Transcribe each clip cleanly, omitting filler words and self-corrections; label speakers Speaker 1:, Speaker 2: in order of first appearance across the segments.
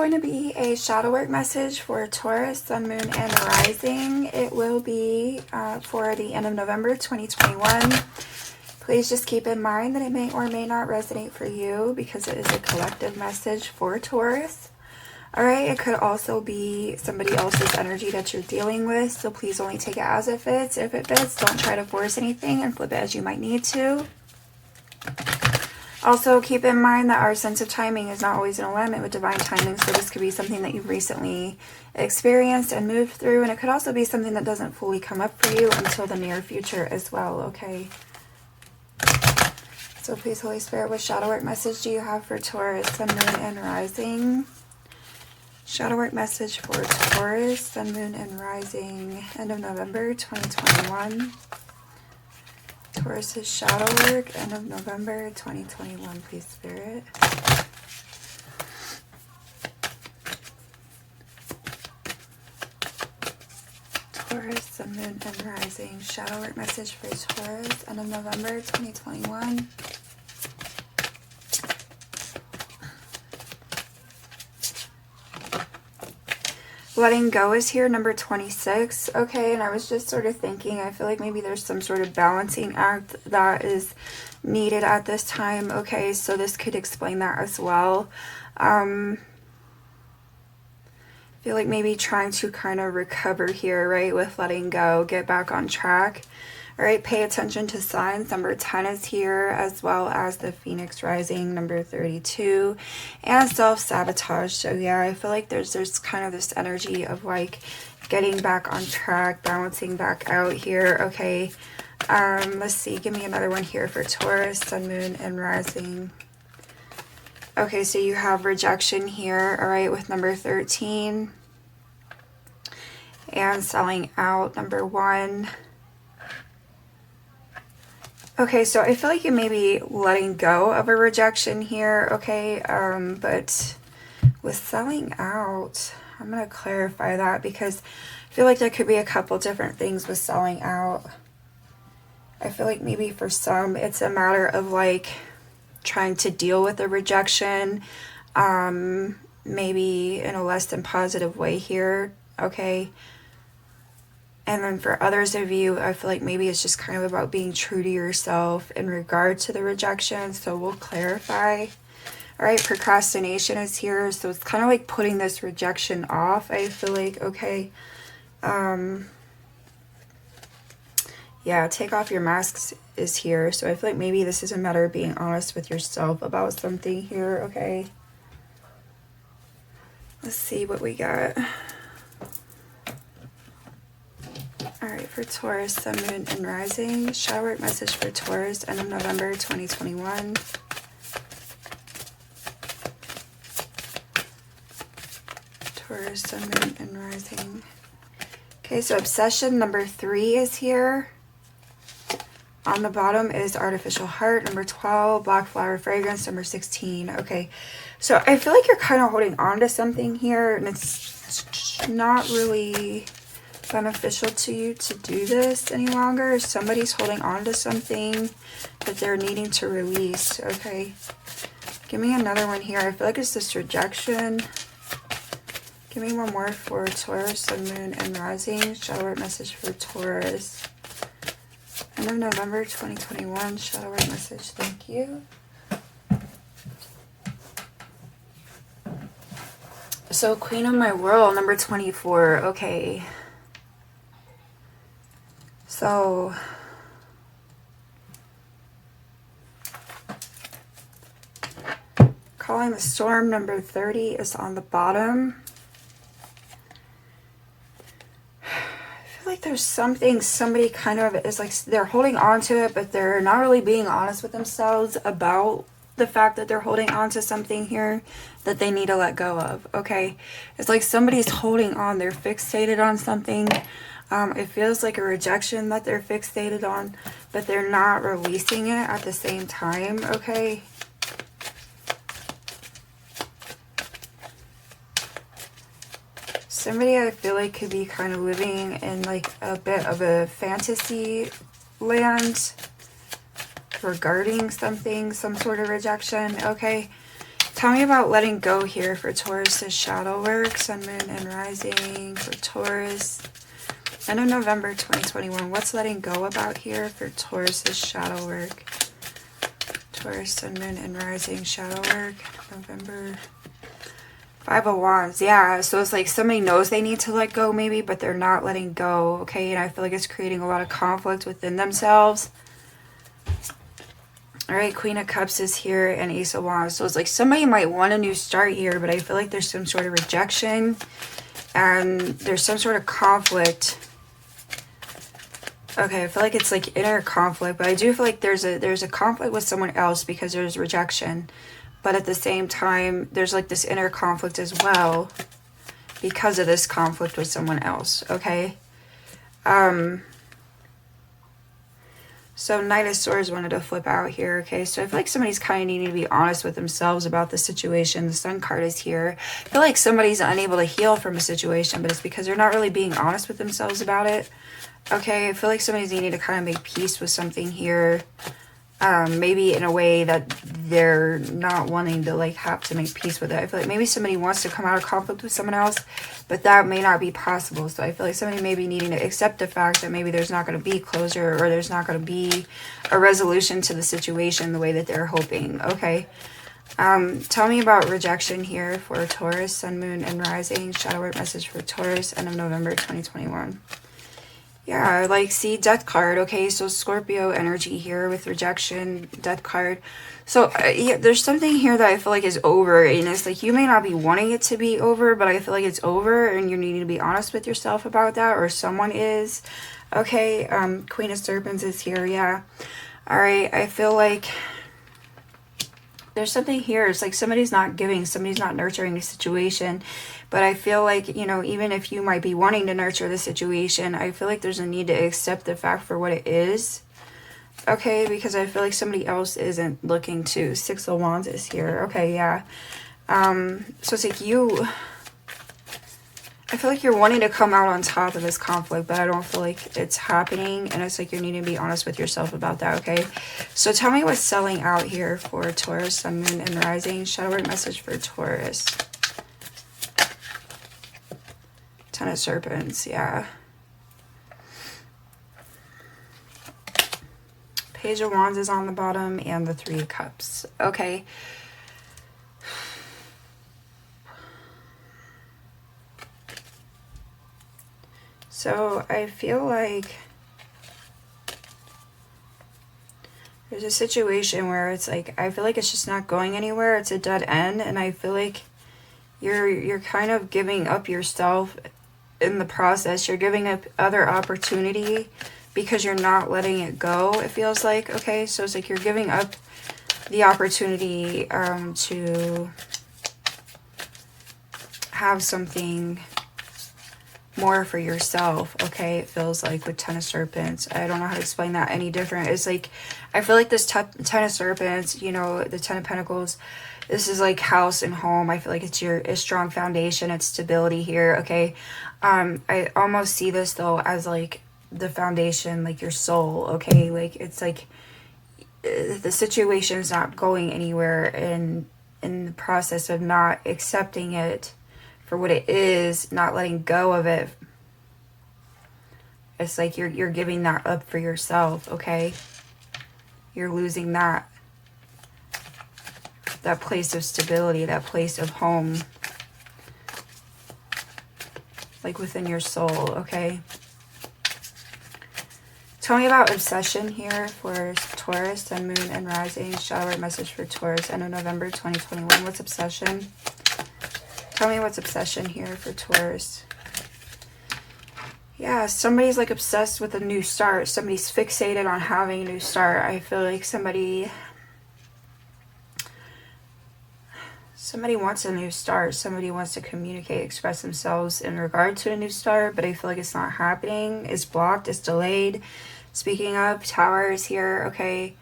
Speaker 1: going to be a shadow work message for Taurus, Sun, Moon, and Rising. It will be for the end of November 2021. Please just keep in mind that it may or may not resonate for you because it is a collective message for Taurus. Alright, it could also be somebody else's energy that you're dealing with, so please only take it as it fits. If it fits, don't try to force anything and flip it as you might need to. Also, keep in mind that our sense of timing is not always in alignment with divine timing, so this could be something that you've recently experienced and moved through, and it could also be something that doesn't fully come up for you until the near future as well, okay? So please, Holy Spirit, what shadow work message do you have for Taurus, Sun, Moon, and Rising? Shadow work message for Taurus, Sun, Moon, and Rising, end of November 2021. Taurus's shadow work, end of November 2021, please, Spirit. Taurus, Sun, Moon, and Rising, shadow work message for Taurus, end of November 2021. Letting go is here, number 26. Okay, and I was just sort of thinking, I feel like maybe there's some sort of balancing act that is needed at this time. Okay, so this could explain that as well. I feel like maybe trying to kind of recover here, right, with letting go, get back on track. All right, pay attention to signs. Number 10 is here, as well as the Phoenix Rising, number 32, and self-sabotage. So yeah, I feel like there's kind of this energy of like getting back on track, balancing back out here. Okay, let's see, give me another one here for Taurus, Sun, Moon, and Rising. Okay, so you have rejection here, all right, with number 13, and selling out, number 1. Okay, so I feel like you may be letting go of a rejection here, okay, but with selling out, I'm going to clarify that because I feel like there could be a couple different things with selling out. I feel like maybe for some, it's a matter of like trying to deal with the rejection, maybe in a less than positive way here, okay. And then for others of you, I feel like maybe it's just kind of about being true to yourself in regard to the rejection. So we'll clarify. All right, procrastination is here. So it's kind of like putting this rejection off. I feel like, okay. Yeah, take off your masks is here. So I feel like maybe this is a matter of being honest with yourself about something here, okay. Let's see what we got. Alright, for Taurus, Sun, Moon, and Rising, shadow work message for Taurus, end of November 2021. Taurus, Sun, Moon, and Rising. Okay, so obsession, number 3 is here. On the bottom is artificial heart, number 12, black flower fragrance, number 16. Okay, so I feel like you're kind of holding on to something here, and it's not really beneficial to you to do this any longer. Somebody's holding on to something that they're needing to release. Okay, give me another one here. I feel like it's this rejection. Give me one more for Taurus, Sun, Moon, and Rising, shadow work message for Taurus, end of November 2021, shadow work message. Thank you. So Queen of my world, number 24. Okay, so calling the storm, number 30 is on the bottom. I feel like there's something, somebody kind of is like, they're holding on to it, but they're not really being honest with themselves about the fact that they're holding on to something here that they need to let go of. Okay, it's like somebody's holding on, they're fixated on something. It feels like a rejection that they're fixated on, but they're not releasing it at the same time, okay? Somebody I feel like could be kind of living in like a bit of a fantasy land regarding something, some sort of rejection, okay? Tell me about letting go here for Taurus's shadow work, sun, moon, and rising for Taurus. End of November 2021. What's letting go about here for Taurus's shadow work? Taurus, sun, moon, and rising shadow work. November. 5 of Wands. Yeah, so it's like somebody knows they need to let go maybe, but they're not letting go. Okay, and I feel like it's creating a lot of conflict within themselves. All right, Queen of Cups is here and Ace of Wands. So it's like somebody might want a new start here, but I feel like there's some sort of rejection and there's some sort of conflict. Okay, I feel like it's like inner conflict, but I do feel like there's a conflict with someone else because there's rejection. But at the same time, there's like this inner conflict as well because of this conflict with someone else, okay? So Knight of Swords wanted to flip out here, okay? So I feel like somebody's kind of needing to be honest with themselves about the situation. The Sun card is here. I feel like somebody's unable to heal from a situation, but it's because they're not really being honest with themselves about it. Okay, I feel like somebody's needing to kind of make peace with something here. Maybe in a way that they're not wanting to like have to make peace with it. I feel like maybe somebody wants to come out of conflict with someone else, but that may not be possible. So I feel like somebody may be needing to accept the fact that maybe there's not going to be closure or there's not going to be a resolution to the situation the way that they're hoping. Okay. Tell me about rejection here for Taurus, Sun, Moon, and Rising. Shadow word message for Taurus, end of November 2021. Yeah, like, see, Death card, okay? So Scorpio energy here with rejection, Death card. So, yeah, there's something here that I feel like is over. And it's like, you may not be wanting it to be over, but I feel like it's over. And you're needing to be honest with yourself about that. Or someone is. Okay, Queen of Serpents is here, yeah. All right, I feel like there's something here. It's like somebody's not giving, somebody's not nurturing the situation. But I feel like, you know, even if you might be wanting to nurture the situation, I feel like there's a need to accept the fact for what it is. Okay, because I feel like somebody else isn't looking to. Six of Wands is here. Okay, yeah. So it's like you, I feel like you're wanting to come out on top of this conflict, but I don't feel like it's happening. And it's like you need to be honest with yourself about that, okay? So tell me what's selling out here for Taurus, Sun, Moon, and Rising. Shadow word message for Taurus. Ten of Serpents, yeah. Page of Wands is on the bottom and the Three of Cups. Okay. So I feel like there's a situation where it's like, I feel like it's just not going anywhere. It's a dead end. And I feel like you're kind of giving up yourself in the process. You're giving up other opportunity because you're not letting it go, it feels like. Okay, so it's like you're giving up the opportunity to have something more for yourself. Okay, it feels like with Ten of Serpents. I don't know how to explain that any different. It's like, I feel like this Ten of Serpents, you know, the Ten of Pentacles, this is like house and home. I feel like it's a strong foundation. It's stability here. Okay. I almost see this though as like the foundation, like your soul. Okay. Like it's like the situation is not going anywhere, and in the process of not accepting it for what it is, not letting go of it, it's like you're giving that up for yourself. Okay. You're losing that place of stability, that place of home, like within your soul. Okay. Tell me about obsession here for Taurus, Sun, Moon, and Rising. Shadow word message for Taurus, end of November 2021. What's obsession? Tell me what's obsession here for Taurus. Yeah, somebody's like obsessed with a new start. Somebody's fixated on having a new start. I feel like somebody wants a new start. Somebody wants to communicate, express themselves in regard to a new start, but I feel like it's not happening. It's blocked. It's delayed. Speaking of, Tower is here. Okay.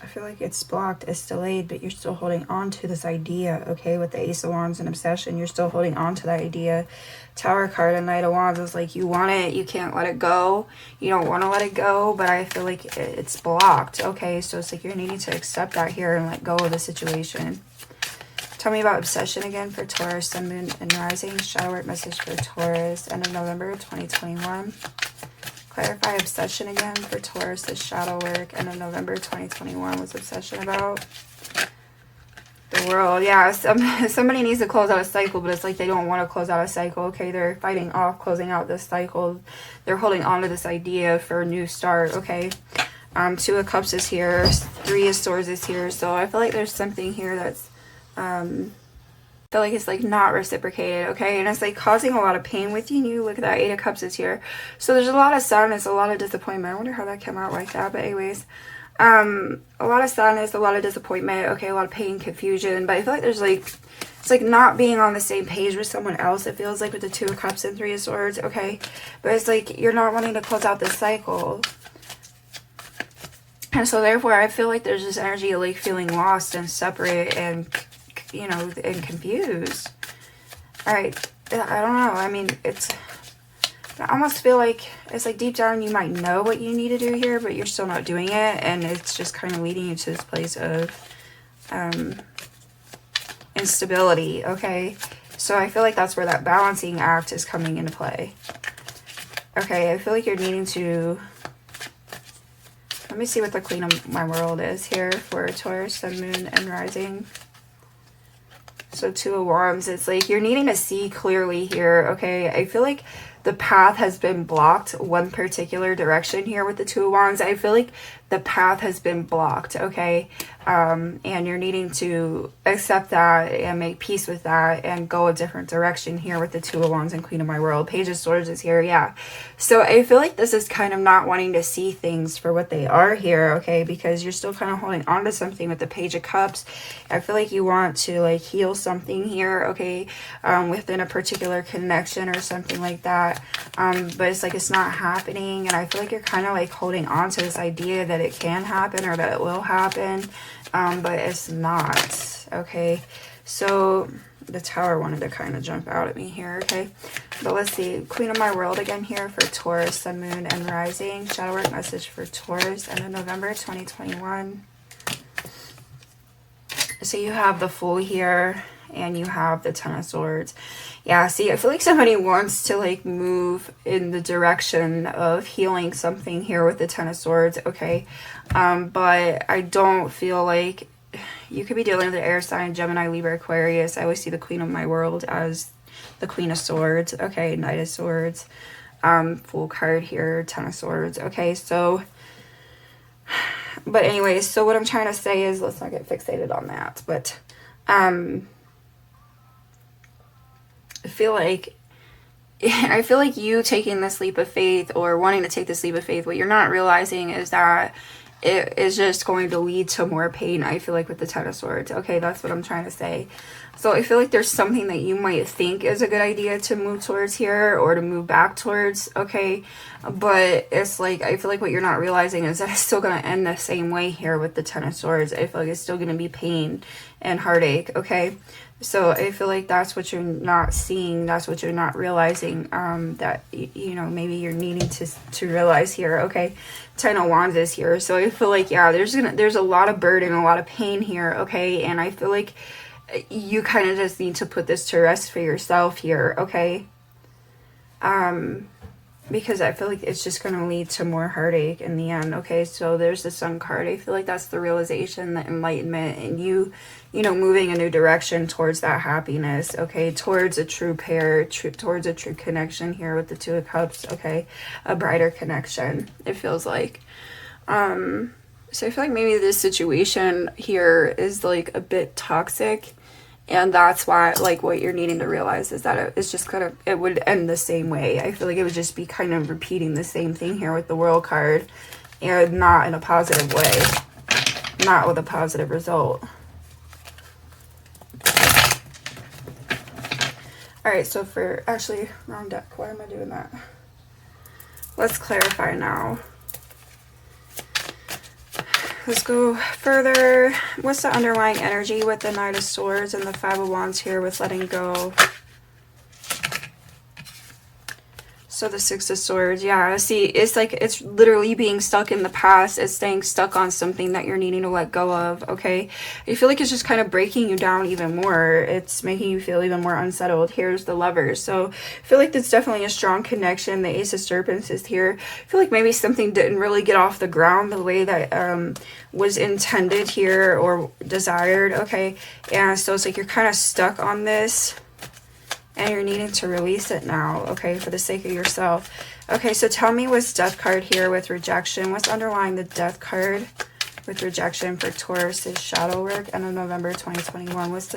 Speaker 1: I feel like it's blocked, it's delayed, but you're still holding on to this idea, okay? With the Ace of Wands and obsession, you're still holding on to that idea. Tower card and Knight of Wands is like you want it, you can't let it go. You don't want to let it go, but I feel like it's blocked, okay? So it's like you're needing to accept that here and let go of the situation. Tell me about obsession again for Taurus, Sun, Moon, and Rising. Shadow work message for Taurus, end of November 2021. Clarify obsession again for Taurus, the shadow work, end of November 2021. What's obsession about? The world. Yeah, somebody needs to close out a cycle, but it's like they don't want to close out a cycle, okay? They're fighting off closing out this cycle. They're holding on to this idea for a new start, okay? Two of Cups is here. Three of Swords is here. So I feel like there's something here that's... I feel like it's like not reciprocated, okay? And it's like causing a lot of pain with you. Look at that, Eight of Cups is here. So there's a lot of sadness, a lot of disappointment. I wonder how that came out like that, but anyways. A lot of sadness, a lot of disappointment, okay? A lot of pain, confusion. But I feel like there's like, it's like not being on the same page with someone else. It feels like with the Two of Cups and Three of Swords, okay? But it's like you're not wanting to close out this cycle. And so therefore, I feel like there's this energy of like feeling lost and separate and... you know, and confused. All right, I don't know. I mean, I almost feel like it's like deep down you might know what you need to do here, but you're still not doing it, and it's just kind of leading you to this place of instability, okay? So I feel like that's where that balancing act is coming into play. Okay, I feel like you're needing to... Let me see what the Queen of my world is here for Taurus, Sun, Moon, and Rising. So Two of Wands, it's like you're needing to see clearly here, okay? I feel like the path has been blocked one particular direction here with the Two of Wands. I feel like the path has been blocked, okay? And you're needing to accept that and make peace with that and go a different direction here with the Two of Wands and Queen of my world. Page of Swords is here, yeah. So I feel like this is kind of not wanting to see things for what they are here, okay? Because you're still kind of holding on to something with the Page of Cups. I feel like you want to like heal something here, okay? Within a particular connection or something like that. But it's like it's not happening, and I feel like you're kind of like holding on to this idea that it can happen or that it will happen, but it's not, okay? So the Tower wanted to kind of jump out at me here, okay? But let's see, Queen of my world again here for Taurus, Sun, Moon, and Rising. Shadow work message for Taurus, end of November 2021. So you have the Fool here, and you have the Ten of Swords. Yeah, see, I feel like somebody wants to like move in the direction of healing something here with the Ten of Swords, okay? But I don't feel like you could be dealing with the air sign, Gemini, Libra, Aquarius. I always see the Queen of my world as the Queen of Swords, okay? Knight of Swords, Fool card here, Ten of Swords, okay? So, but anyways, so what I'm trying to say is, let's not get fixated on that, but I feel like you taking this leap of faith or wanting to take this leap of faith, what you're not realizing is that it is just going to lead to more pain, I feel like, with the Ten of Swords. Okay, that's what I'm trying to say. So I feel like there's something that you might think is a good idea to move towards here or to move back towards, okay? But it's like, I feel like what you're not realizing is that it's still going to end the same way here with the Ten of Swords. I feel like it's still going to be pain and heartache, okay? So I feel like that's what you're not seeing, that's what you're not realizing, that, you know, maybe you're needing to realize here, okay? Ten of Wands is here. So I feel like, yeah, there's a lot of burden, a lot of pain here, okay? And I feel like you kind of just need to put this to rest for yourself here, okay? Because I feel like it's just going to lead to more heartache in the end, okay? So there's the Sun card. I feel like that's the realization, the enlightenment, and you know, moving a new direction towards that happiness, okay? Towards a true pair, towards a true connection here with the Two of Cups, okay? A brighter connection, it feels like. So I feel like maybe this situation here is like a bit toxic. And that's why, like, what you're needing to realize is that it's just kind of, it would end the same way. I feel like it would just be kind of repeating the same thing here with the World card, and not in a positive way, not with a positive result. All right, so for, actually, wrong deck. Why am I doing that? Let's clarify now. let's go further. What's the underlying energy with the Knight of Swords and the Five of Wands here with letting go? So the Six of Swords, yeah, see, it's like, it's literally being stuck in the past. It's staying stuck on something that you're needing to let go of, okay? I feel like it's just kind of breaking you down even more. It's making you feel even more unsettled. Here's the Lovers. So I feel like there's definitely a strong connection. The Ace of Serpents is here. I feel like maybe something didn't really get off the ground the way that was intended here or desired, okay? And so it's like you're kind of stuck on this. And you're needing to release it now, okay, for the sake of yourself. Okay, so tell me what's Death card here with rejection. What's underlying the Death card with rejection for Taurus's shadow work? End of November 2021. What's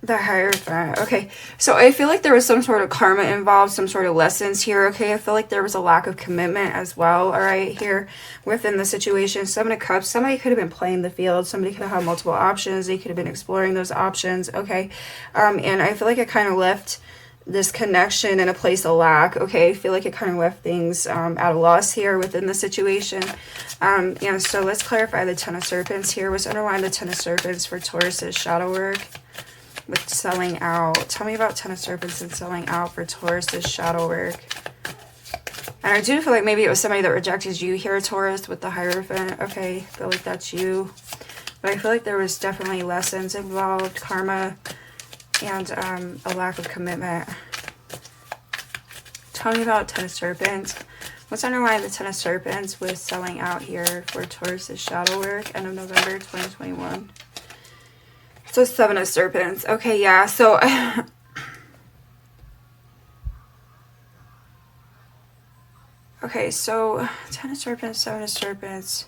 Speaker 1: the Hierophant? Okay, so I feel like there was some sort of karma involved, some sort of lessons here, okay? I feel like there was a lack of commitment as well, all right, here within the situation. Seven of Cups, somebody could have been playing the field. Somebody could have had multiple options. They could have been exploring those options, okay? And I feel like it kind of left this connection in a place of lack, okay? I feel like it kind of left things at a loss here within the situation. And so let's clarify the Ten of Serpents here. What's underlying the Ten of Serpents for Taurus's shadow work? With selling out. Tell me about Ten of Serpents and selling out for Taurus's shadow work. And I do feel like maybe it was somebody that rejected you here, Taurus, with the Hierophant. Okay, I feel like that's you. But I feel like there was definitely lessons involved, karma, and a lack of commitment. Tell me about Ten of Serpents. What's underlying the Ten of Serpents with selling out here for Taurus's shadow work? End of November 2021. So Seven of Serpents. Okay, yeah. So okay, so Ten of Serpents, Seven of Serpents,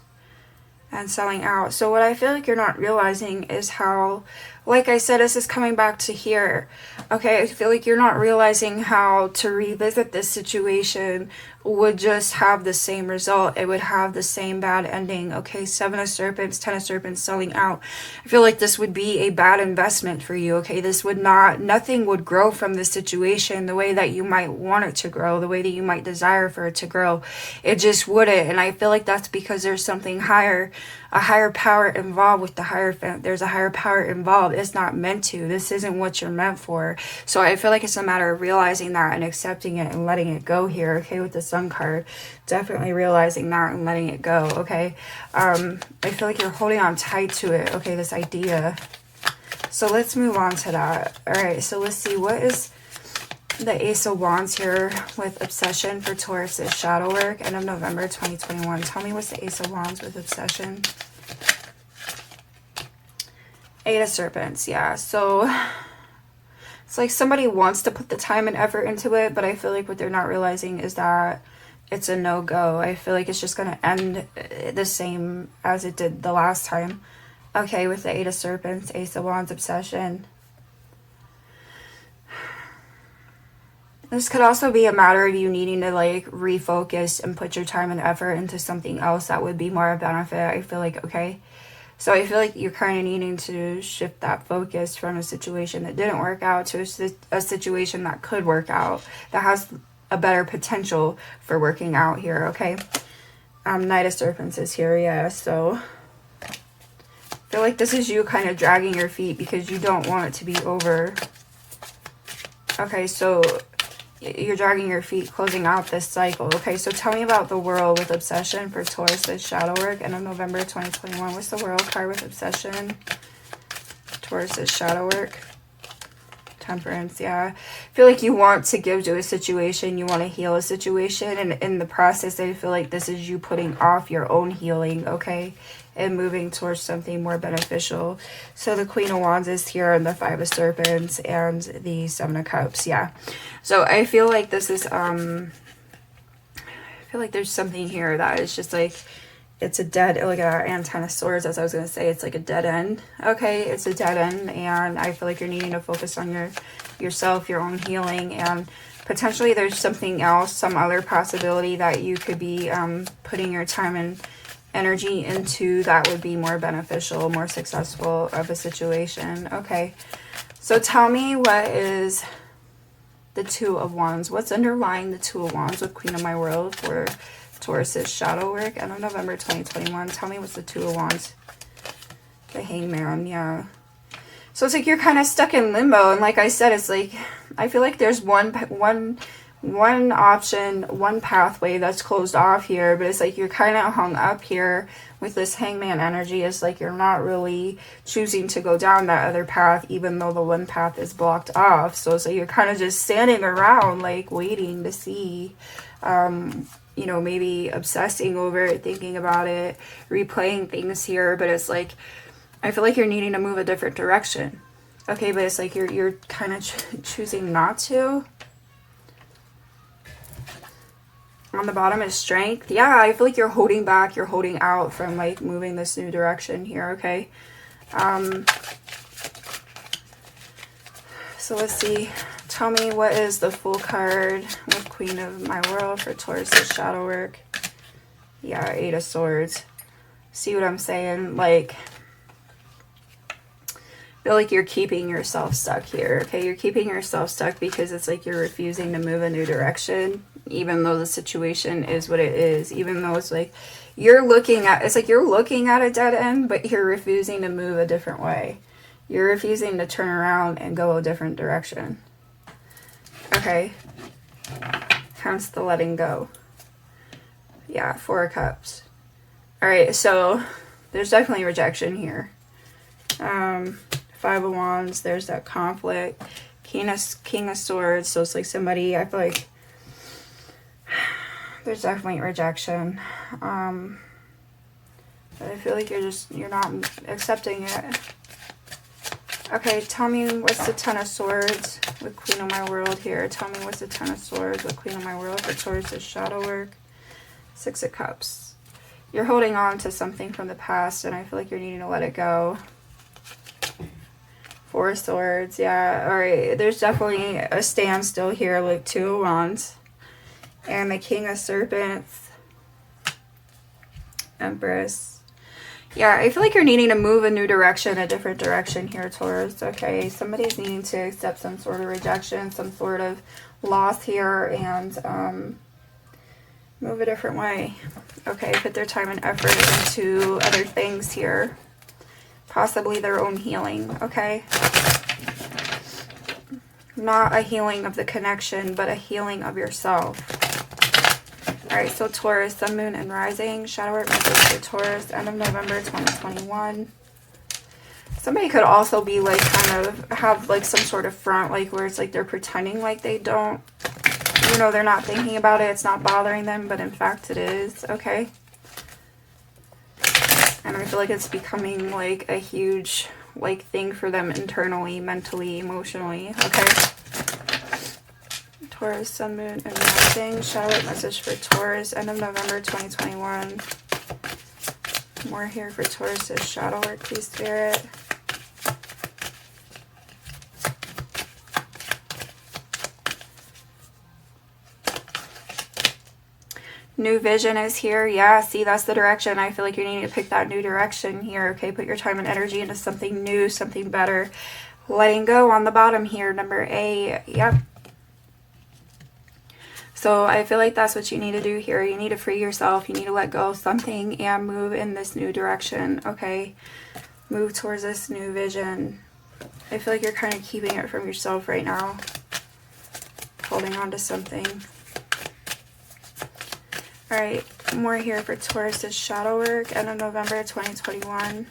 Speaker 1: and selling out. So what I feel like you're not realizing is how, like I said, this is coming back to here. Okay, I feel like you're not realizing how to revisit this situation would just have the same result. It would have the same bad ending. Okay, Seven of Serpents, Ten of Serpents, selling out. I feel like this would be a bad investment for you. Okay, this would not, nothing would grow from this situation the way that you might want it to grow, the way that you might desire for it to grow. It just wouldn't. And I feel like that's because there's something higher, a higher power involved with the Hierophant. There's a higher power involved. It's not meant to. This isn't what you're meant for. So I feel like it's a matter of realizing that and accepting it and letting it go here, okay, with the Sun card. Definitely realizing that and letting it go, okay? I feel like you're holding on tight to it, okay, this idea. So let's move on to that. All right, so let's see. What is the Ace of Wands here with obsession for Taurus's shadow work? End of November 2021. Tell me what's the Ace of Wands with obsession? Eight of Serpents, yeah. So it's like somebody wants to put the time and effort into it, but I feel like what they're not realizing is that it's a no-go. I feel like it's just going to end the same as it did the last time. Okay, with the Eight of Serpents, Ace of Wands, obsession. This could also be a matter of you needing to like refocus and put your time and effort into something else that would be more of benefit. I feel like, okay. So I feel like you're kind of needing to shift that focus from a situation that didn't work out to a situation that could work out, that has a better potential for working out here, okay? Knight of Serpents is here, yeah. So I feel like this is you kind of dragging your feet because you don't want it to be over. Okay, so you're dragging your feet, closing out this cycle. Okay, so tell me about the World with obsession for Taurus's shadow work. End of November 2021. What's the World card with obsession? Taurus's shadow work. Temperance, yeah. I feel like you want to give to a situation. You want to heal a situation. And in the process, I feel like this is you putting off your own healing, okay? And moving towards something more beneficial. So the Queen of Wands is here, and the Five of Serpents, and the Seven of Cups, yeah. So I feel like this is, I feel like there's something here that is just like, it's a dead, look at that, and Ten of Swords, as I was going to say, it's like a dead end. Okay, it's a dead end, and I feel like you're needing to focus on yourself, your own healing, and potentially there's something else, some other possibility that you could be putting your time and energy into that would be more beneficial, more successful of a situation. Okay, so tell me what is the Two of Wands. What's underlying the Two of Wands with Queen of My World for Taurus's shadow work. End of November 2021. Tell me what's the Two of Wands. The Hangman, yeah. So it's like you're kind of stuck in limbo. And like I said, it's like, I feel like there's one option, one pathway that's closed off here. But it's like you're kind of hung up here with this Hangman energy. It's like you're not really choosing to go down that other path, even though the one path is blocked off. So it's like you're kind of just standing around, like waiting to see, you know, maybe obsessing over it, thinking about it, replaying things here. But it's like, I feel like you're needing to move a different direction. Okay, but it's like you're kind of choosing not to. On the bottom is Strength. Yeah, I feel like you're holding back, you're holding out from like moving this new direction here, okay? So let's see. Tell me, what is the Fool card with Queen of My World for Taurus's shadow work? Yeah, Eight of Swords. See what I'm saying? Like, I feel like you're keeping yourself stuck here, okay? You're keeping yourself stuck because it's like you're refusing to move a new direction, even though the situation is what it is, even though it's like you're looking at, it's like you're looking at a dead end, but you're refusing to move a different way. You're refusing to turn around and go a different direction. Okay. Hence the letting go. Yeah, Four of Cups. All right, so there's definitely rejection here. Five of Wands, there's that conflict. King of Swords, so it's like somebody, I feel like there's definitely rejection. But I feel like you're not accepting it. Okay, tell me what's the Ten of Swords with Queen of My World here. Tell me what's the Ten of Swords with Queen of My World for Taurus's shadow work. Six of Cups. You're holding on to something from the past, and I feel like you're needing to let it go. Four of Swords, yeah. All right, there's definitely a standstill here, like Two of Wands. And the King of Serpents. Empress. Yeah, I feel like you're needing to move a new direction, a different direction here, Taurus. Okay, somebody's needing to accept some sort of rejection, some sort of loss here, and move a different way. Okay, put their time and effort into other things here. Possibly their own healing, okay? Not a healing of the connection, but a healing of yourself. All right, so Taurus, Sun, Moon, and Rising. Shadow work message for Taurus, end of November 2021. Somebody could also be like kind of have like some sort of front, like where it's like they're pretending like they don't, you know, they're not thinking about it. It's not bothering them, but in fact it is, okay? And I feel like it's becoming like a huge like thing for them internally, mentally, emotionally, okay? Taurus, Sun, Moon, and Rising. Shadow work message for Taurus, end of November 2021. More here for Taurus's shadow work, please, Spirit. New vision is here. Yeah, see, that's the direction. I feel like you need to pick that new direction here, okay? Put your time and energy into something new, something better. Letting go on the bottom here, number 8. Yep. So I feel like that's what you need to do here. You need to free yourself. You need to let go of something and move in this new direction, okay? Move towards this new vision. I feel like you're kind of keeping it from yourself right now. Holding on to something. All right, more here for Taurus's shadow work, end of November 2021.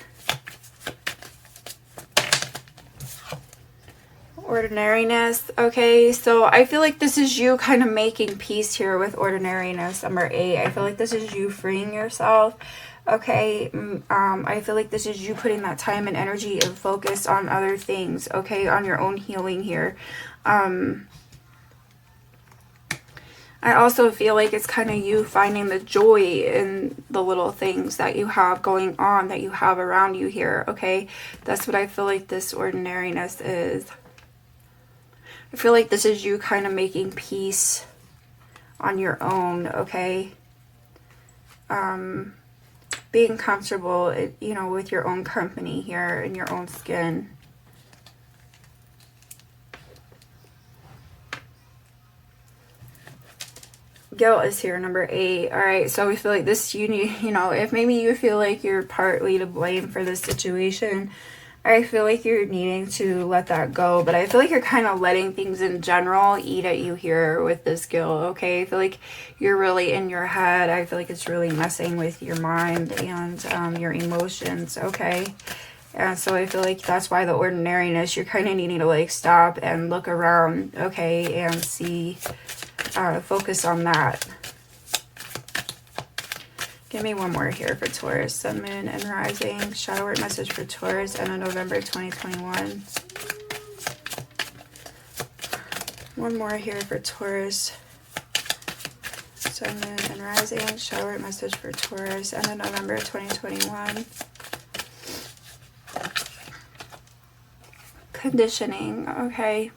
Speaker 1: Ordinariness. Okay, so I feel like this is you kind of making peace here with ordinariness, number 8. I feel like this is you freeing yourself. Okay, I feel like this is you putting that time and energy and focus on other things, okay, on your own healing here. I also feel like it's kind of you finding the joy in the little things that you have going on, that you have around you here, okay? That's what I feel like this ordinariness is. I feel like this is you kind of making peace on your own, okay? Being comfortable, you know, with your own company here, in your own skin. Guilt is here, number 8. All right, so we feel like this, you need, you know, if maybe you feel like you're partly to blame for this situation, I feel like you're needing to let that go. But I feel like you're kind of letting things in general eat at you here with this guilt, okay? I feel like you're really in your head. I feel like it's really messing with your mind and your emotions, okay? And so I feel like that's why the ordinariness, you're kind of needing to like stop and look around, okay, and see, focus on that. Give me one more here for Taurus, Sun, Moon, and Rising. Shadow work message for Taurus, end of November 2021. One more here for Taurus, Sun, Moon, and Rising. Shadow work message for Taurus, end of November 2021. Conditioning, okay.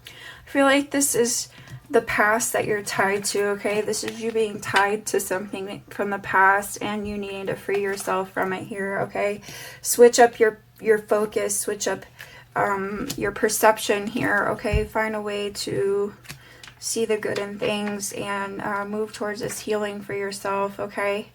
Speaker 1: I feel like this is the past that you're tied to, okay? This is you being tied to something from the past and you needing to free yourself from it here, okay? Switch up your focus, switch up your perception here, okay? Find a way to see the good in things and move towards this healing for yourself, okay?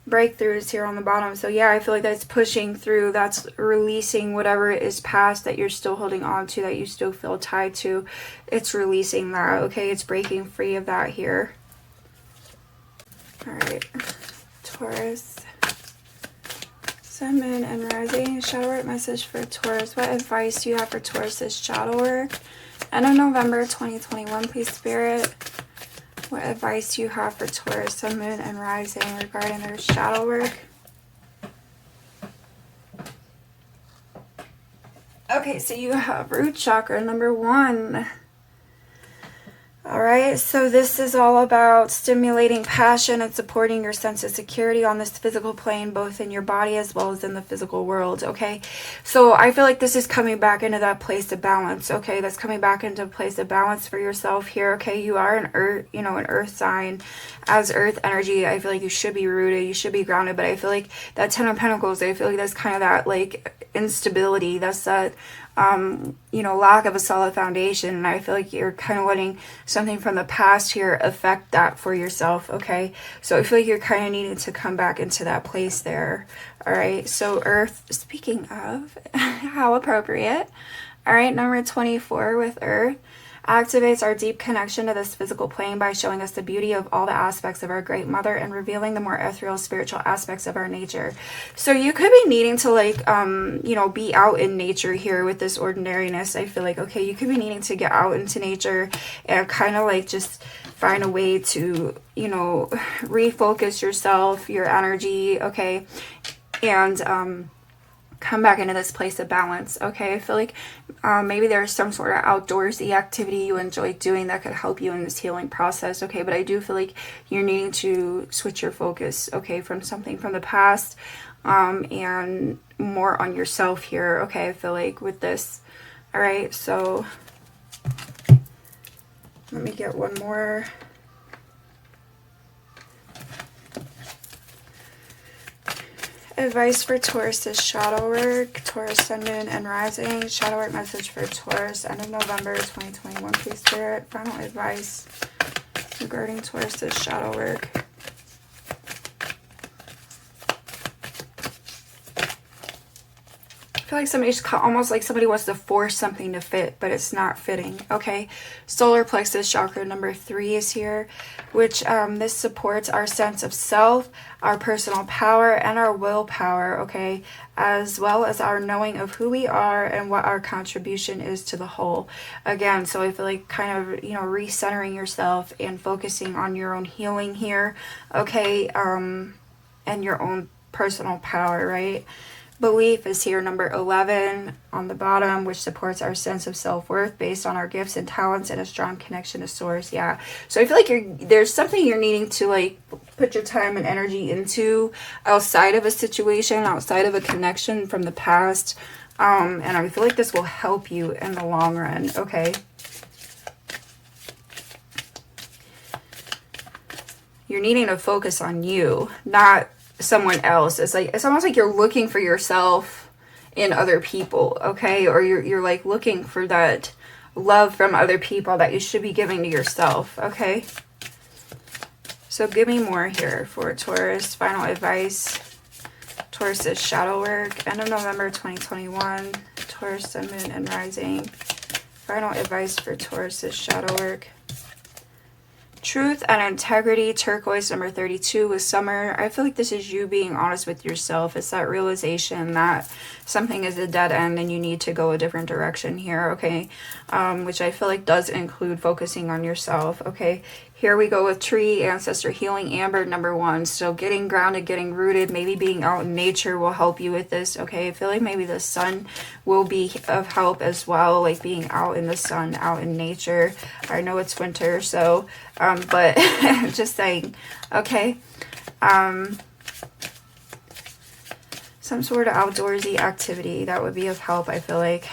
Speaker 1: Breakthroughs here on the bottom. So yeah, I feel like that's pushing through, that's releasing whatever is past that you're still holding on to, that you still feel tied to. It's releasing that, okay? It's breaking free of that here. All right, Taurus, Sun, Moon, and Rising. Shadow work message for Taurus. What advice do you have for Taurus's shadow work? End of November 2021, please, Spirit. What advice do you have for Taurus, Sun, Moon, and Rising regarding their shadow work? Okay, so you have root chakra, number 1. All right, so this is all about stimulating passion and supporting your sense of security on this physical plane, both in your body as well as in the physical world, okay? So I feel like this is coming back into that place of balance, okay? That's coming back into a place of balance for yourself here, okay? You are an earth, you know, an earth sign. As earth energy, I feel like you should be rooted, you should be grounded, but I feel like that 10 of Pentacles, I feel like that's kind of that, like, instability. That's that you know, lack of a solid foundation, and I feel like you're kind of letting something from the past here affect that for yourself, okay? So I feel like you're kind of needing to come back into that place there. All right, so Earth, speaking of, how appropriate. All right, number 24 with Earth activates our deep connection to this physical plane by showing us the beauty of all the aspects of our Great Mother and revealing the more ethereal spiritual aspects of our nature. So you could be needing to, like, you know, be out in nature here with this ordinariness. I feel like, okay, you could be needing to get out into nature and kind of like just find a way to, you know, refocus yourself, your energy, okay, and come back into this place of balance, okay? I feel like maybe there's some sort of outdoorsy activity you enjoy doing that could help you in this healing process, okay? But I do feel like you're needing to switch your focus, okay, from something from the past and more on yourself here, okay? I feel like with this. All right, so let me get one more. Advice for Taurus's shadow work. Taurus, Sun, Moon, and Rising. Shadow work message for Taurus, end of November 2021, please, Spirit. Final advice regarding Taurus's shadow work. I feel like somebody's almost like somebody wants to force something to fit, but it's not fitting, okay? Solar plexus chakra number 3 is here, which this supports our sense of self, our personal power, and our willpower, okay? As well as our knowing of who we are and what our contribution is to the whole. Again, so I feel like kind of, you know, recentering yourself and focusing on your own healing here, okay? And your own personal power, right? Belief is here, number 11 on the bottom, which supports our sense of self-worth based on our gifts and talents and a strong connection to source. Yeah, so I feel like there's something you're needing to, like, put your time and energy into outside of a situation, outside of a connection from the past, and I feel like this will help you in the long run, okay? You're needing to focus on you, not someone else. It's like, it's almost like you're looking for yourself in other people, okay? Or you're like looking for that love from other people that you should be giving to yourself, okay? So give me more here for Taurus. Final advice. Taurus's shadow work. End of November 2021. Taurus, Sun, Moon, and Rising. Final advice for Taurus's shadow work. Truth and integrity, turquoise, number 32 with Summer. I feel like this is you being honest with yourself. It's that realization that something is a dead end and you need to go a different direction here, okay? Which I feel like does include focusing on yourself, okay? Here we go with Tree, Ancestor Healing, Amber, number 1. So getting grounded, getting rooted, maybe being out in nature will help you with this, okay? I feel like maybe the sun will be of help as well, like being out in the sun, out in nature. I know it's winter, so, but just saying, okay? Some sort of outdoorsy activity that would be of help, I feel like.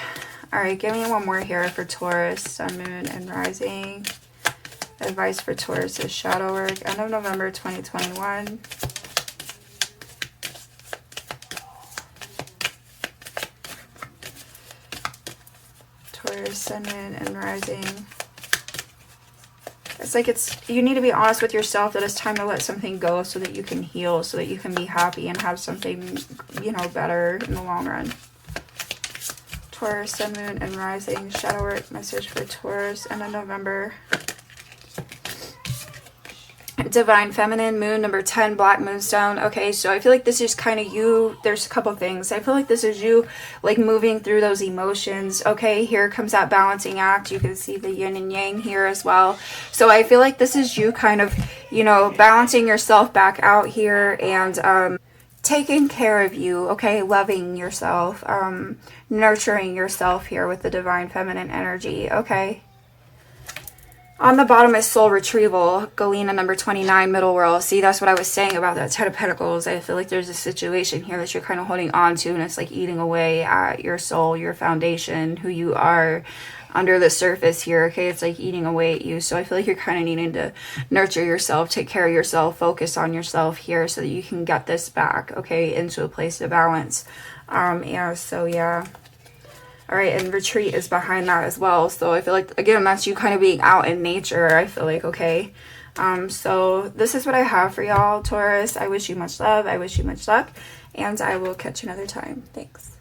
Speaker 1: All right, give me one more here for Taurus, Sun, Moon, and Rising. Advice for Taurus is shadow work. End of November 2021. Taurus, Sun, Moon, and Rising. It's like you need to be honest with yourself that it's time to let something go so that you can heal, so that you can be happy and have something, you know, better in the long run. Taurus, Sun, Moon, and Rising. Shadow work message for Taurus. End of November. Divine Feminine, Moon, number 10, Black Moonstone. Okay, so I feel like this is kind of you. There's a couple things. I feel like this is you, like, moving through those emotions. Okay, here comes that balancing act. You can see the yin and yang here as well. So I feel like this is you kind of, you know, balancing yourself back out here and taking care of you, okay? Loving yourself, nurturing yourself here with the Divine Feminine energy, okay? On the bottom is Soul Retrieval, Galena, number 29, Middle World. See, that's what I was saying about that Ten of Pentacles. I feel like there's a situation here that you're kind of holding on to, and it's like eating away at your soul, your foundation, who you are under the surface here, okay? It's like eating away at you. So I feel like you're kind of needing to nurture yourself, take care of yourself, focus on yourself here so that you can get this back, okay, into a place of balance. Yeah, so yeah. All right, and retreat is behind that as well. So I feel like, again, that's you kind of being out in nature, I feel like, okay? So this is what I have for y'all, Taurus. I wish you much love. I wish you much luck. And I will catch you another time. Thanks.